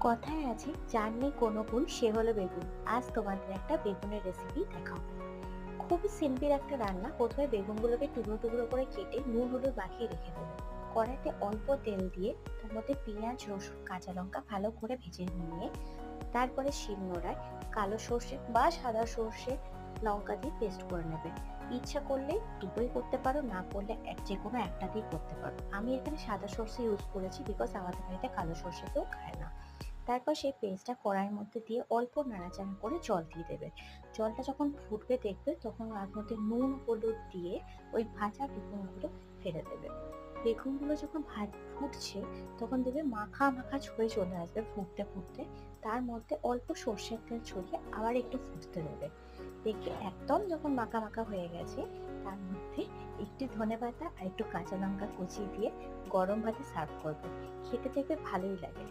কথায় আছে যার নেই কোনো গুণ সে হলো বেগুন। আজ তোমাদের একটা বেগুনের রেসিপি দেখাবো। খুবই সিম্পল একটা রান্না। প্রথমে বেগুনগুলোকে টুকরো টুকরো করে কেটে নুন হলুদ মাখিয়ে রেখে দেবে। কড়াইতে অল্প তেল দিয়ে তার মধ্যে পেঁয়াজ রসুন কাঁচা লঙ্কা ভালো করে ভেজে নিয়ে তারপরে শিলনোড়ায় কালো সর্ষে বা সাদা সর্ষে লঙ্কা দিয়ে পেস্ট করে নেবে। ইচ্ছা করলে দুটোই করতে পারো, না করলে যে কোনো একটা দিয়ে করতে পারো। আমি এখানে সাদা সর্ষে ইউজ করেছি বিকজ আমাদের বাড়িতে কালো সর্ষে কেউ খায় না। তারপর সেই পেস্টটা কড়াইয়ের মধ্যে দিয়ে অল্প নাড়াচাড়া করে জল দিয়ে দেবে। জলটা যখন ফুটবে দেখবে তখন তার মধ্যে নুন হলুদ দিয়ে ওই ভাজা বেগুনগুলো ফেলে দেবে। বেগুনগুলো যখন ফুটছে তখন দেখবে মাখা মাখা হয়ে চলে আসবে ফুটতে ফুটতে। তার মধ্যে অল্প সর্ষের তেল ছড়িয়ে আবার একটু ফুটতে দেবে। দেখবে একদম যখন মাখা মাখা হয়ে গেছে তার মধ্যে একটু ধনেপাতা আর একটু কাঁচা লঙ্কা কুচি দিয়ে গরম ভাতে সার্ভ করবে। খেতে দেখবে ভালোই লাগে।